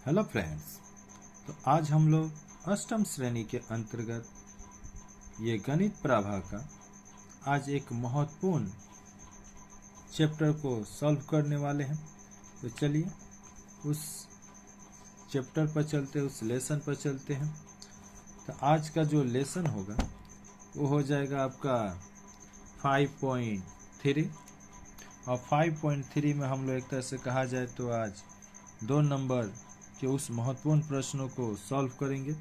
Hello friends. तो आज हम लोग अष्टम श्रेणी के अंतर्गत ये गणित प्रभा का आज एक महत्वपूर्ण चैप्टर को सॉल्व करने वाले हैं। तो चलिए उस चैप्टर पर चलते हैं, उस लेसन पर चलते हैं। तो आज का जो लेसन होगा वो हो जाएगा आपका 5.3 और 5.3 में हम लोग एक तरह से कहा जाए तो आज 2 नंबर के उस महत्वपूर्ण प्रश्नों को सॉल्व करेंगे।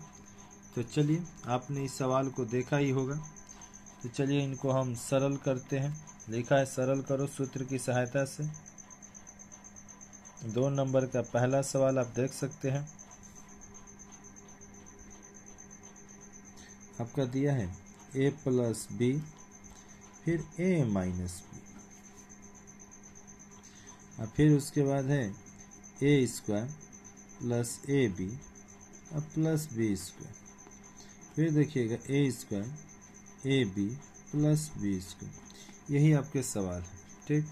तो चलिए, आपने इस सवाल को देखा ही होगा, तो चलिए इनको हम सरल करते हैं। लिखा है सरल करो सूत्र की सहायता से। 2 नंबर का पहला सवाल आप देख सकते हैं, आपका दिया है a प्लस बी फिर a माइनस बी और फिर उसके बाद है a square plus A b और प्लस बी स्क्वायर। फिर देखिएगा a square a B plus B square. यही आपके सवाल है, ठीक।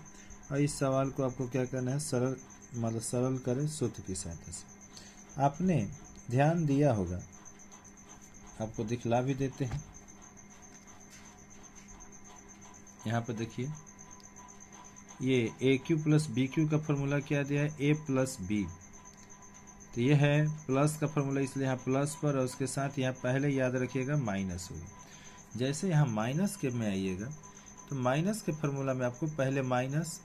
और इस सवाल को आपको क्या करना है, सरल करें सूत्र की सहायता से। आपने ध्यान दिया होगा, आपको दिखला भी देते हैं। यहाँ पर देखिए, ये ए क्यू प्लस बी क्यू का फॉर्मूला क्या दिया है, ए प्लस बी। तो ये है प्लस का फॉर्मूला, इसलिए यहाँ प्लस पर और उसके साथ यहाँ पहले याद रखिएगा माइनस होगा। जैसे यहाँ माइनस के में आइएगा तो माइनस के फॉर्मूला में आपको पहले माइनस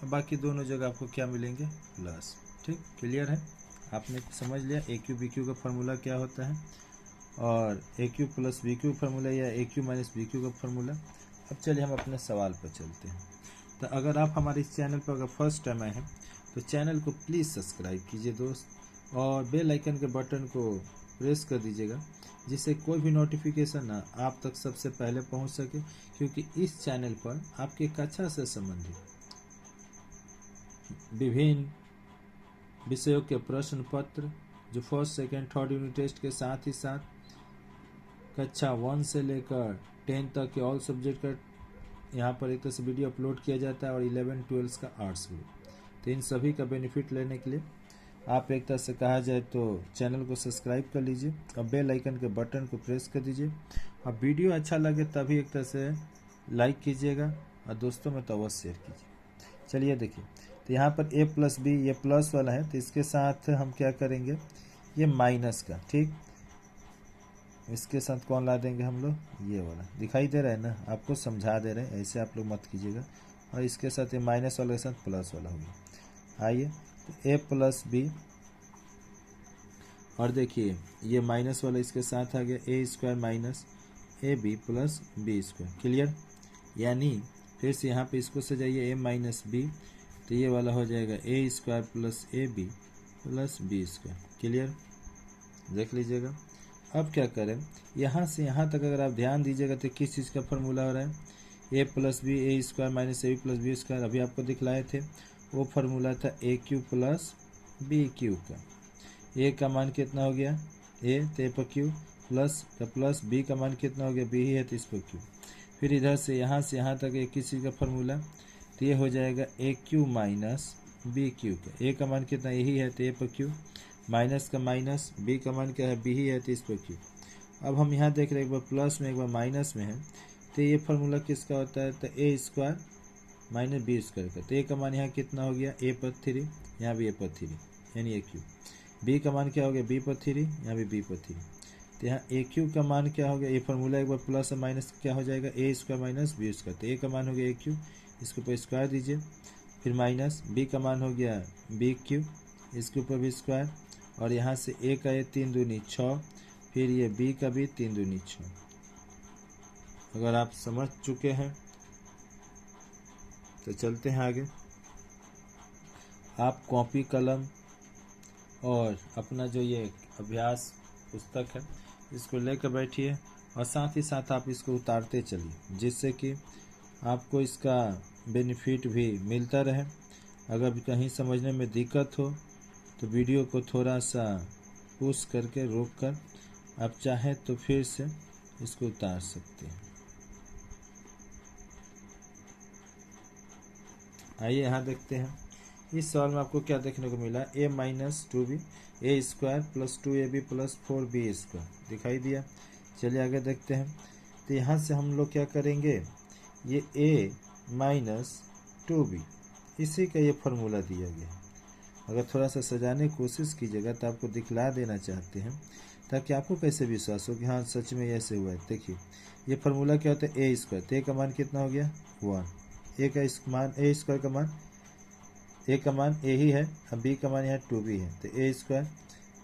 और बाकी दोनों जगह आपको क्या मिलेंगे, प्लस। ठीक, क्लियर है। आपने समझ लिया ए क्यू बी क्यू का फॉर्मूला क्या होता है और A cube plus B cube formula या A cube minus B cube का फॉर्मूला। अब चलिए हम अपने सवाल पर चलते हैं। तो अगर आप हमारे इस चैनल पर अगर फर्स्ट टाइम आए हैं तो चैनल को प्लीज़ सब्सक्राइब कीजिए दोस्त, और बेल आइकन के बटन को प्रेस कर दीजिएगा, जिससे कोई भी नोटिफिकेशन ना आप तक सबसे पहले पहुंच सके। क्योंकि इस चैनल पर आपके कक्षा से संबंधित विभिन्न विषयों के प्रश्न पत्र, जो first second third unit test के साथ ही साथ कक्षा 1 से लेकर 10 तक के ऑल सब्जेक्ट का यहाँ पर एक तरह से वीडियो अपलोड किया जाता है, और 11 12 का आर्ट्स ग्रुप। तो इन सभी का बेनिफिट लेने के लिए आप एक तरह से कहा जाए तो चैनल को सब्सक्राइब कर लीजिए और बेल आइकन के बटन को प्रेस कर दीजिए। और वीडियो अच्छा लगे तभी एक तरह से लाइक कीजिएगा और दोस्तों में तो अवश्य शेयर कीजिए। चलिए देखिए, तो यहाँ पर a प्लस बी, ये प्लस वाला है तो इसके साथ हम क्या करेंगे, ये माइनस का, ठीक, इसके साथ कौन ला देंगे हम लोग, ये वाला दिखाई दे रहा है ना, आपको समझा दे रहे हैं, ऐसे आप लोग मत कीजिएगा। और इसके साथ ये माइनस वाले के साथ प्लस वाला होगा। आइए, तो a प्लस बी, और देखिए ये माइनस वाला इसके साथ आ गया A square minus A B plus B square. Clear. यानी फिर से यहाँ पे इसको सजाइए, ए माइनस बी, तो ये वाला हो जाएगा A square plus A B plus B square. Clear, देख लीजिएगा। अब क्या करें, यहाँ से यहाँ तक अगर आप ध्यान दीजिएगा तो किस चीज़ का फॉर्मूला हो रहा है, A plus B A square minus A B plus B square. अभी आपको दिखलाए थे, वो फार्मूला था A cube plus B cube का। ए का मान कितना हो गया, ए तो ए पर क्यू, प्लस का प्लस, बी का मान कितना हो गया, बी ही है तो इस पर क्यू। फिर इधर से यहाँ तक एक किस चीज़ का फॉर्मूला, तो ये हो जाएगा ए क्यू माइनस बी क्यू का। ए का मान कितना, यही है तो ए पर क्यू, माइनस का माइनस, बी का मान क्या है, बी ही है तो इस पर क्यू। अब हम यहाँ देख रहे हैं, एक बार प्लस में एक बार माइनस में है, तो ये फार्मूला किसका होता है, तो ए स्क्वायर माइनस बी स्क्वायर का। तो ए का मान यहाँ कितना हो गया, ए पर 3, यहाँ भी ए पर 3 यानी ए क्यू। बी का मान क्या हो गया, बी पर 3, यहाँ भी बी पर 3। तो यहाँ ए क्यू का मान क्या हो गया, ये फार्मूला एक बार प्लस और माइनस क्या हो जाएगा, A square minus B square. तो ए का मान हो गया ए क्यू, इसके ऊपर स्क्वायर दीजिए, फिर माइनस, बी का मान हो गया बी क्यू, इसके ऊपर भी स्क्वायर, और यहाँ से ए का ये 3 दूनी 6, फिर ये बी का भी 3 दूनी 6। अगर आप समझ चुके हैं तो चलते हैं आगे। आप कॉपी कलम और अपना जो ये अभ्यास पुस्तक है इसको लेकर बैठिए, और साथ ही साथ आप इसको उतारते चलिए, जिससे कि आपको इसका बेनिफिट भी मिलता रहे। अगर कहीं समझने में दिक्कत हो तो वीडियो को थोड़ा सा पुश करके रोक कर आप चाहें तो फिर से इसको उतार सकते हैं। आइए यहाँ देखते हैं, इस सवाल में आपको क्या देखने को मिला, a minus 2b A square plus 2ab plus 4b square दिखाई दिया। चलिए आगे देखते हैं। तो यहाँ से हम लोग क्या करेंगे, ये a माइनस 2b इसी का ये फार्मूला दिया गया है। अगर थोड़ा सा सजाने की कोशिश कीजिएगा तो आपको दिखला देना चाहते हैं ताकि आपको कैसे विश्वास हो कि हाँ सच में ऐसे हुआ है। देखिए ये फार्मूला क्या होता है, ए स्क्वायर, तो ए का मान कितना हो गया 1, ए का मान ए स्क्वायर का मान, ए का मान ए ही है, अब बी का मान यहाँ 2b है तो ए स्क्वायर,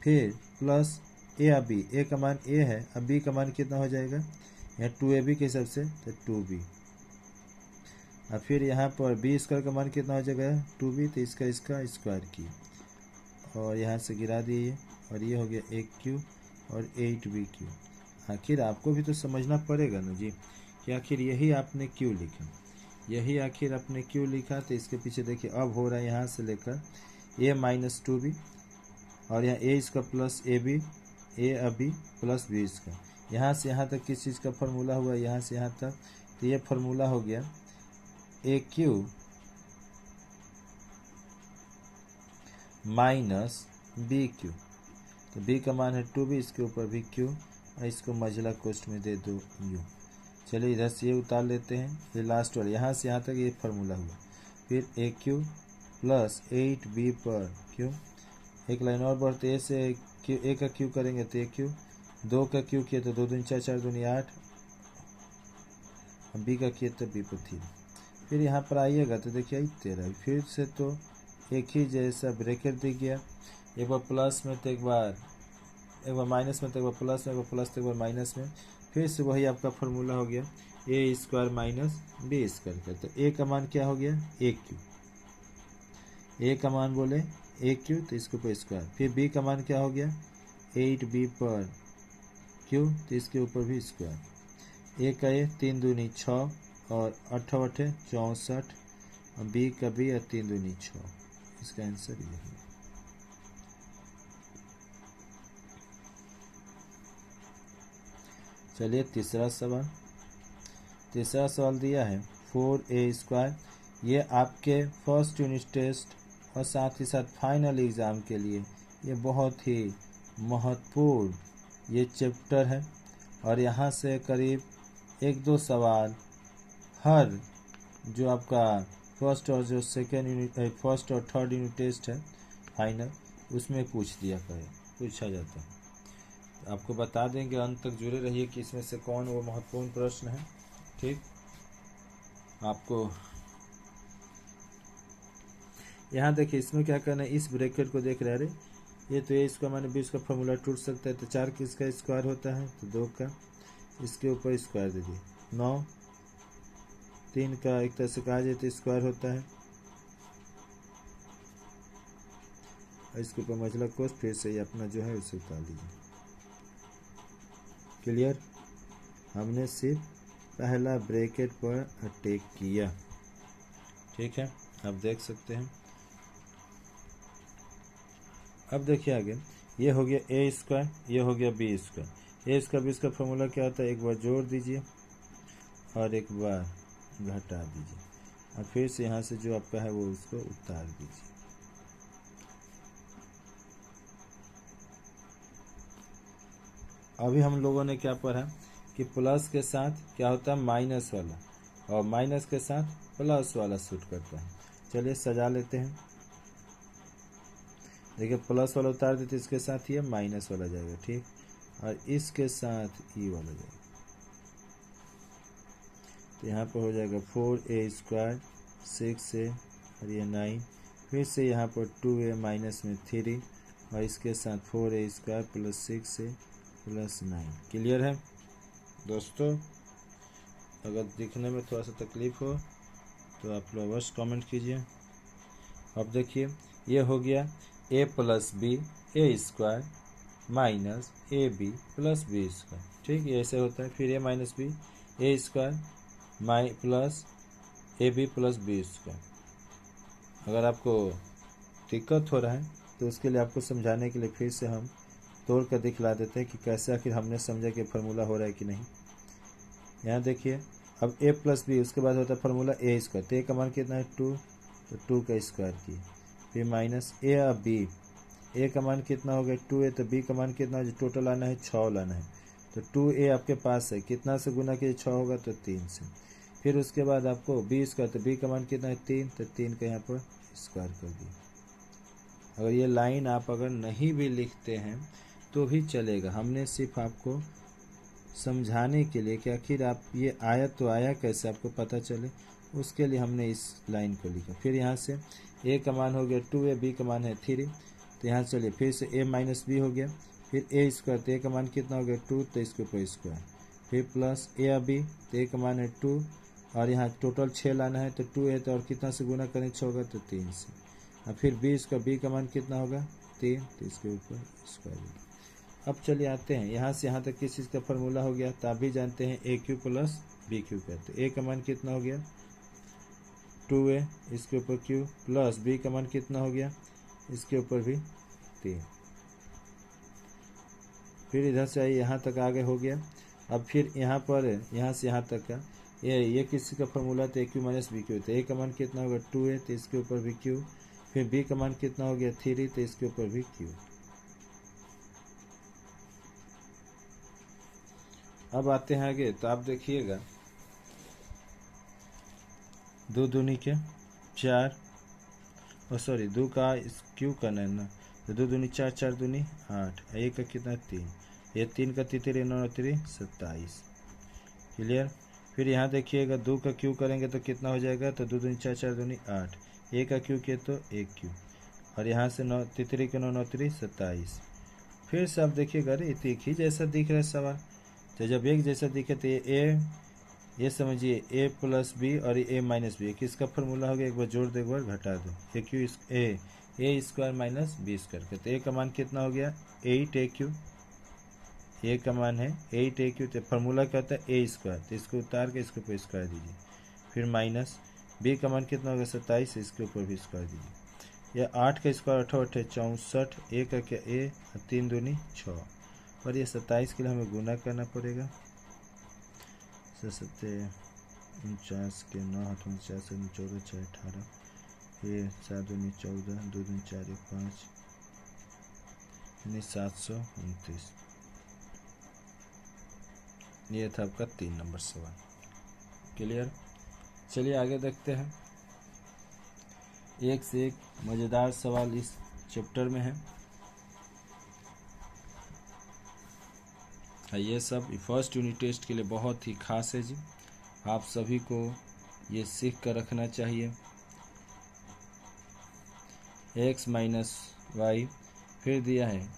फिर प्लस ए अब बी, ए का मान ए है, अब बी का मान कितना हो जाएगा यहाँ 2ab के हिसाब से तो 2b, और फिर यहाँ पर बी स्क्वायर का मान कितना हो जाएगा 2b, तो इसका स्क्वायर की और यहाँ से गिरा दिए और ये हो गया 1q और 8bq। आखिर आपको भी तो समझना पड़ेगा ना जी कि आखिर यही आपने क्यों लिखा, यही आखिर आपने क्यों लिखा। तो इसके पीछे देखिए अब हो रहा है यहाँ से लेकर a माइनस 2b और यहाँ a इसका प्लस ab, a अभी प्लस b इसका, यहाँ से यहाँ तक किस चीज़ का फार्मूला हुआ, यहाँ से यहाँ तक, तो ये फार्मूला हो गया aq माइनस bq, तो b का मान है 2b, इसके ऊपर भी q और इसको मझला कोष्ठ में दे दो u। चलिए इधर से ये उतार लेते हैं, ये लास्ट वाला यहाँ से यहाँ तक ये फार्मूला हुआ, फिर aq प्लस 8b पर q, एक लाइन और बढ़ते ए से q, ए का q करेंगे तो aq, 2 का q किया तो 2 दूनी 4, 4 दूनी 8, b का किया तो b पर 3, फिर यहाँ पर आइएगा तो देखिए 13, फिर से तो एक ही जैसा ब्रैकेट दिख गया, एक बार प्लस में तो एक बार माइनस में तो एक बार प्लस में, एक बार प्लस तो एक बार माइनस में, फिर से वही आपका फार्मूला हो गया A square minus B square का। तो ए का मान क्या हो गया AQ, ए का मान बोले AQ तो इसके ऊपर स्क्वायर, फिर बी का मान क्या हो गया 8b पर Q तो इसके ऊपर भी स्क्वायर, ए का ये 3 दूनी 6 और 8 8 64 और बी का भी और 3 दूनी 6, इसका आंसर यही है। चलिए तीसरा सवाल दिया है 4a स्क्वायर, ये आपके फर्स्ट यूनिट टेस्ट और साथ ही साथ फाइनल एग्ज़ाम के लिए ये बहुत ही महत्वपूर्ण ये चैप्टर है, और यहाँ से करीब 1-2 सवाल हर जो आपका फर्स्ट और जो सेकेंड यूनिट, फर्स्ट और थर्ड यूनिट टेस्ट है फाइनल, उसमें पूछा जाता है। आपको बता देंगे, अंत तक जुड़े रहिए कि इसमें से कौन वो महत्वपूर्ण प्रश्न है। ठीक, आपको यहाँ देखिए इसमें क्या करना है, इस ब्रैकेट को देख रहे हैं, ये तो ए स्क्वायर माइनस बी इसका फॉर्मूला टूट सकता है, तो 4 किसका स्क्वायर होता है तो 2 का, इसके ऊपर स्क्वायर दे दिए 9, 3 का एक तरह से कहा जाए तो स्क्वायर होता है, और इसके ऊपर मझला कोस, फिर से ये अपना जो है उसे उतार लीजिए। क्लियर, हमने सिर्फ पहला ब्रैकेट पर अटैक किया। ठीक है, आप देख सकते हैं। अब देखिए आगे, ये हो गया ए स्क्वायर, ये हो गया बी स्क्वायर, ए स्क्वायर बी स्क्वायर फॉर्मूला क्या होता है, एक बार जोड़ दीजिए और एक बार घटा दीजिए, और फिर से यहाँ से जो आपका है वो उसको उतार दीजिए। अभी हम लोगों ने क्या पढ़ा कि प्लस के साथ क्या होता है माइनस वाला, और माइनस के साथ प्लस वाला सूट करता है। चलिए सजा लेते हैं, देखिए प्लस वाला उतार देते, इसके साथ ये माइनस वाला जाएगा, ठीक, और इसके साथ ई वाला जाएगा, तो यहाँ पर हो जाएगा 4a स्क्वायर 6a और ये 9, फिर से यहाँ पर 2a माइनस में 3 और इसके साथ 4a square plus 6a plus 9। Clear है दोस्तों? अगर दिखने में थोड़ा सा तकलीफ हो तो आप लोग अवश्य कमेंट कीजिए। अब देखिए ये हो गया a plus B A square minus A B plus B square, ठीक, ये ऐसे होता है। फिर a minus B A square plus A B plus B square. अगर आपको दिक्कत हो रहा है तो उसके लिए आपको समझाने के लिए फिर से हम तोड़ कर दिखला देते हैं कि कैसे आखिर हमने समझा कि फार्मूला हो रहा है कि नहीं। यहाँ देखिए अब a प्लस बी, उसके बाद होता है फार्मूला ए स्क्वायर, तो ए का मान कितना है 2, तो 2 का स्क्वायर किए, फिर माइनस ए अब बी, ए का मान कितना हो गया 2a, तो बी का मान कितना हो, टोटल आना है 6 लाना है, तो 2a आपके पास है, कितना से गुना कीजिए 6 होगा तो 3 से। फिर उसके बाद आपको बी स्क्वायर, तो बी का मान कितना है 3, तो 3 का यहाँ पर स्क्वायर कर दिए। अगर ये लाइन आप अगर नहीं भी लिखते हैं तो भी चलेगा, हमने सिर्फ आपको समझाने के लिए कि आखिर आप ये आया तो आया कैसे आपको पता चले, उसके लिए हमने इस लाइन को लिखा। फिर यहाँ से a का मान हो गया 2a, b का मान है 3, तो यहाँ चलिए फिर से a माइनस बी हो गया, फिर a स्क्वायर, तो a का मान कितना हो गया 2, तो इसके ऊपर स्क्वायर, फिर प्लस a अब b, तो a का मान है 2 और यहाँ टोटल 6 लाना है, तो 2 है तो और कितना से गुना करें 6 होगा तो 3 से, और फिर b का मान कितना होगा 3, तो इसके ऊपर स्क्वायर। अब चलिए आते हैं यहाँ से यहाँ तक किस चीज़ का फॉर्मूला हो गया, तो आप भी जानते हैं ए क्यू प्लस बी क्यू का, तो ए का मान कितना हो गया 2a, इसके ऊपर क्यू, प्लस बी का मान कितना हो गया इसके ऊपर भी 3। फिर इधर से आइए यहाँ तक आगे हो गया। अब फिर यहाँ पर यहाँ से यहाँ तक का ये किसी का फॉर्मूला, तो ए क्यू माइनस बी क्यू, तो ए का मान कितना होगा 2a, तो इसके ऊपर भी क्यू, फिर बी का मान कितना हो गया 3, तो इसके ऊपर भी क्यू। अब आते हैं आगे, तो आप देखिएगा 2 दूनी के 4, और सॉरी 2 का क्यू करना है ना, तो 2 दूनी 4, 4 दूनी 8, एक का कितना 3, ये 3 का 3 9 3 27, क्लियर। फिर यहाँ देखिएगा 2 का क्यू करेंगे तो कितना हो जाएगा, तो 2 दूनी 4, 4 दूनी 8, एक का क्यू किए तो एक क्यू, और यहाँ से 9 3 के 9 9 3 27। फिर से आप देखिएगा अरे एक ही जैसा दिख रहा है सवाल, तो जब एक जैसा दिखे तो ये समझिए a प्लस बी और a माइनस बी, किसका फॉर्मूला हो गया, एक बार जोड़ दो एक बार घटा दो, ए स्क्वायर माइनस बी स्क्वायर का, तो a का मान कितना हो गया 8a क्यू, a का मान है 8a क्यू, तो फॉर्मूला क्या होता है a स्क्वायर, तो इसको उतार के इसके ऊपर स्क्वायर दीजिए, फिर माइनस b का मान कितना हो गया 27, इसके ऊपर भी स्क्वायर दीजिए, यह 8 का स्क्वायर 8 64, a का क्या a, 3 दूनी 6, और ये 27 के लिए हमें गुना करना पड़ेगा, 49 के 9 8 49 14 6 18, फिर 7 दूनी 14, 2 दूनी 4 1 5, यानी 729। ये था आपका 3 नंबर सवाल, क्लियर। चलिए आगे देखते हैं, एक से एक मज़ेदार सवाल इस चैप्टर में है। ये सब फर्स्ट यूनिट टेस्ट के लिए बहुत ही खास है जी, आप सभी को ये सीख कर रखना चाहिए। x माइनस वाई, फिर दिया है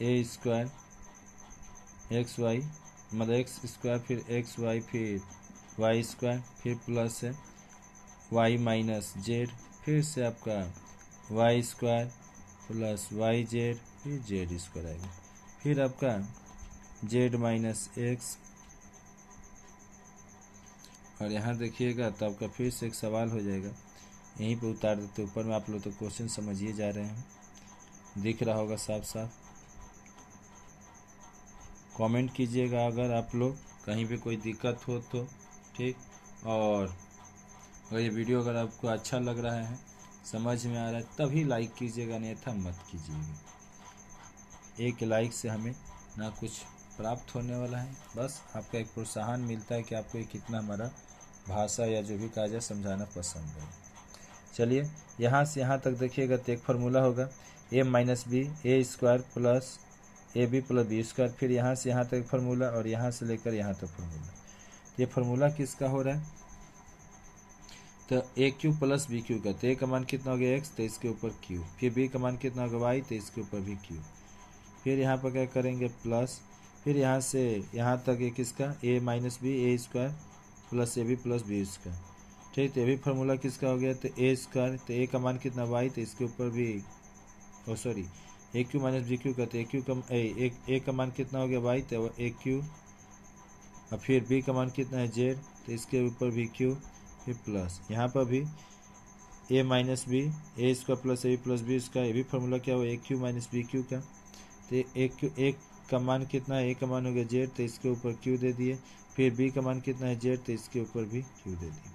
ए स्क्वायर एक्स वाई, मतलब एक्स स्क्वायर फिर एक्स वाई फिर वाई स्क्वायर, फिर प्लस है वाई माइनस जेड, फिर से आपका y square plus y z, फिर जेड स्क्वायर आएगा, फिर आपका जेड माइनस एक्स, और यहाँ देखिएगा तो आपका फिर से एक सवाल हो जाएगा, यहीं पे उतार देते ऊपर में, आप लोग तो क्वेश्चन समझिए जा रहे हैं, दिख रहा होगा साफ साफ। कमेंट कीजिएगा अगर आप लोग कहीं पे कोई दिक्कत हो तो, ठीक। और अगर ये वीडियो अगर आपको अच्छा लग रहा है, समझ में आ रहा है, तभी लाइक कीजिएगा, नहीं था मत कीजिएगा। एक लाइक से हमें ना कुछ प्राप्त होने वाला है, बस आपका एक प्रोत्साहन मिलता है कि आपको ये कितना हमारा भाषा या जो भी कहा जाए समझाना पसंद है। चलिए यहाँ से यहाँ तक देखिएगा तो एक फार्मूला होगा a minus B A square plus A B plus B square, फिर यहाँ से यहाँ तक फार्मूला और यहाँ से लेकर यहाँ तक फार्मूला। ये फार्मूला किसका हो रहा है, तो ए क्यू प्लस बी क्यू का, तो ए का मान कितना हो गया एक्स, तो इसके ऊपर क्यू, फिर बी का मान कितना होगा वाई, तो इसके ऊपर भी क्यू, फिर यहाँ पर क्या करेंगे प्लस, फिर यहाँ से यहाँ तक एक किसका a minus B A square plus A B plus B square, ठीक। तो ये भी फार्मूला किसका हो गया, तो ए स्क्वायर, तो ए का मान कितना वाई, तो इसके ऊपर भी सॉरी ए क्यू माइनस बी क्यू का, तो ए क्यू का ए का मान कितना हो गया वाई, तो ए क्यू, और फिर बी का मान कितना है जेड, तो इसके ऊपर भी क्यू, फिर प्लस यहाँ पर भी A minus B A square plus A B plus B square, ये भी फार्मूला क्या हो A cube minus B cube का, तो एक का मान कितना है, ए का मान हो गया जेड, तो इसके ऊपर क्यू दे दिए, फिर बी का मान कितना है जेड, तो इसके ऊपर भी क्यू दे दिए।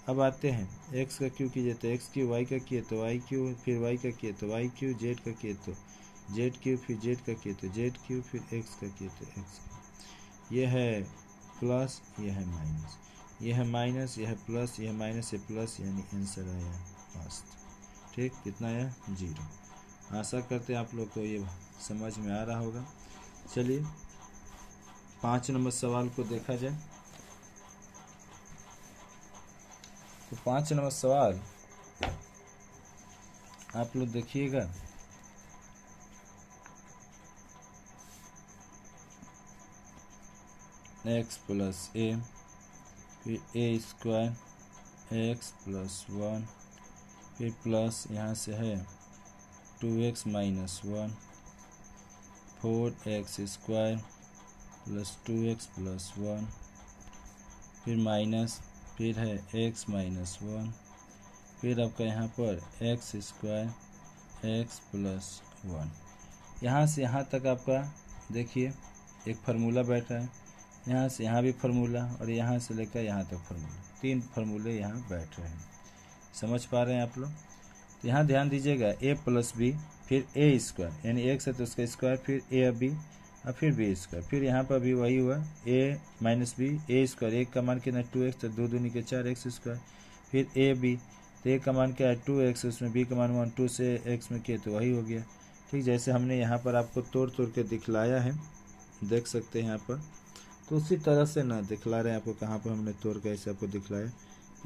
अब आते हैं एक्स का क्यू कीजिए तो एक्स क्यू, वाई का किए तो वाई क्यू, फिर वाई का किए तो वाई क्यू, जेड का किए तो जेड क्यू, फिर जेड का किए तो जेड क्यू, फिर एक्स का किए तो एक्स क्यू। ये है प्लस, ये है माइनस, ये है माइनस, ये है प्लस, ये है माइनस, ये प्लस, यानी आंसर आया फर्स्ट। ठीक, कितना आया 0। आशा करते हैं आप लोग को ये समझ में आ रहा होगा। चलिए 5 नंबर सवाल को देखा जाए। तो 5 नंबर सवाल आप लोग देखिएगा। एक्स प्लस ए, फिर ए स्क्वायर एक्स प्लस 1, फिर प्लस यहाँ से है 2x minus 1, 4x square plus 2x plus 1, फिर माइनस, फिर है x माइनस 1, फिर आपका यहाँ पर x स्क्वायर x प्लस 1। यहाँ से यहाँ तक आपका देखिए एक फार्मूला बैठ रहा है, यहाँ से यहाँ भी फार्मूला, और यहाँ से लेकर यहाँ तक फार्मूला, 3 फार्मूले यहाँ बैठ रहे हैं। समझ पा रहे हैं आप लोग? तो यहाँ ध्यान दीजिएगा, a प्लस बी, फिर ए स्क्वायर, यानी x है तो उसका स्क्वायर, फिर ए बी, और फिर बी स्क्वायर, फिर यहाँ पर भी वही हुआ a minus B, A square, एक का मान कितना 2x, तो 2 दूनी के 4x स्क्वायर, फिर ए बी, तो एक का मान क्या है 2x, उसमें b का मान 1, 2 से x में किए तो वही हो गया। ठीक, जैसे हमने यहाँ पर आपको तोड़ तोड़ के दिखलाया है, देख सकते हैं यहाँ पर। तो उसी तरह से ना दिखला रहे हैं आपको, कहाँ पर हमने तोड़ के ऐसे आपको दिखलाया,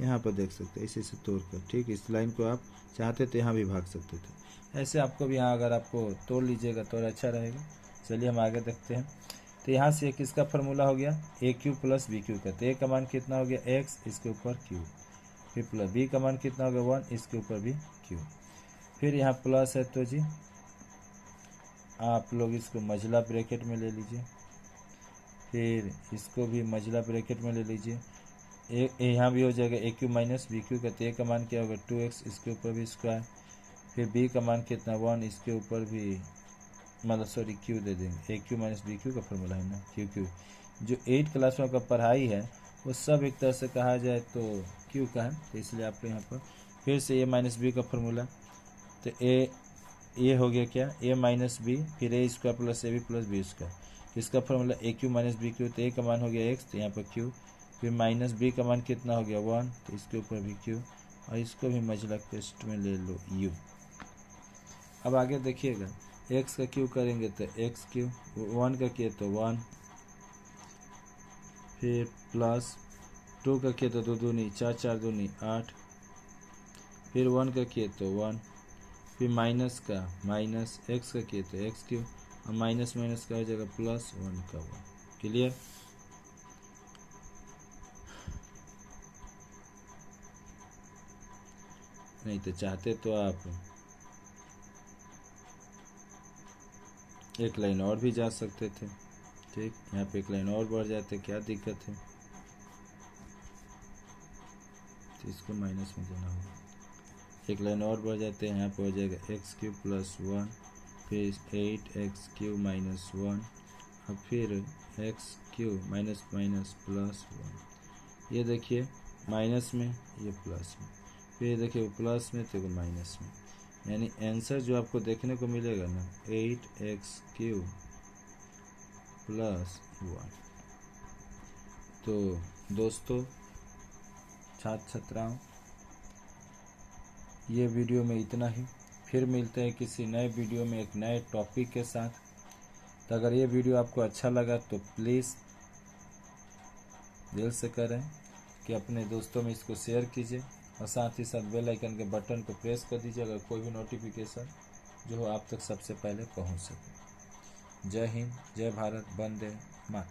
यहाँ पर देख सकते हैं ऐसे तोड़ कर। ठीक, इस लाइन को आप चाहते तो यहाँ भी भाग सकते थे, ऐसे आपको भी यहाँ अगर आपको तोड़ लीजिएगा तो अच्छा रहेगा। चलिए हम आगे देखते हैं। तो यहाँ से किसका फार्मूला हो गया, ए क्यू प्लस बी क्यू का, तो ए का मान कितना हो गया एक्स, इसके ऊपर क्यू, फिर प्लस बी का मान कितना हो गया 1, इसके ऊपर भी क्यू, फिर यहाँ प्लस है तो जी आप लोग इसको मझला ब्रैकेट में ले लीजिए, फिर इसको भी मझला ब्रैकेट में ले लीजिए, यहाँ भी हो जाएगा ए क्यू माइनस बी क्यू का, तो ए का मान क्या होगा 2x, इसके ऊपर भी स्क्वायर, फिर b का मान कितना 1, इसके ऊपर भी मतलब सॉरी क्यू दे देंगे, ए क्यू माइनस बी क्यू का फॉर्मूला है ना क्यू। जो 8 क्लास में आपका पढ़ाई है वो सब एक तरह से कहा जाए तो क्यू का है, तो इसलिए आपको यहाँ पर फिर से ए माइनस बी का फॉर्मूला, तो ए हो गया क्या ए माइनस बी, फिर A square plus A B plus B square, इसका formula A cube minus B cube, तो ए का मान हो गया एक्स, तो यहाँ पर क्यू, फिर माइनस बी का मान कितना हो गया 1, तो इसके ऊपर भी क्यू, और इसको भी मझला टेस्ट में ले लो यू। अब आगे देखिएगा, एक्स का क्यू करेंगे तो एक्स क्यू, 1 का किए तो 1, फिर प्लस 2 का किए तो 2 दूनी 4, 4 दूनी 8, फिर 1 का किए तो 1, फिर माइनस का माइनस, एक्स का किए तो एक्स क्यू, और माइनस माइनस का हो जाएगा प्लस 1 का 1। क्लियर? नहीं तो चाहते तो आप एक लाइन और भी जा सकते थे। ठीक, यहाँ पे एक लाइन और बढ़ जाते, क्या दिक्कत है, तो इसको माइनस में देना होगा, एक लाइन और बढ़ जाते हैं, यहाँ पे हो जाएगा एक्स क्यू प्लस 1, फिर 8x क्यू माइनस 1, और फिर x Q minus minus plus 1। ये देखिए माइनस में, ये प्लस में, फिर देखिए प्लस में तो माइनस में, यानी आंसर जो आपको देखने को मिलेगा ना 8x क्यू प्लस 1। तो दोस्तों, छात्र छात्राओं, ये वीडियो में इतना ही, फिर मिलते हैं किसी नए वीडियो में एक नए टॉपिक के साथ। तो अगर ये वीडियो आपको अच्छा लगा तो प्लीज़ दिल से करें कि अपने दोस्तों में इसको शेयर कीजिए, और साथ ही साथ बेल आइकन के बटन को प्रेस कर दीजिए, अगर कोई भी नोटिफिकेशन जो हो आप तक सबसे पहले पहुंच सके। जय हिंद, जय भारत, वंदे मातरम।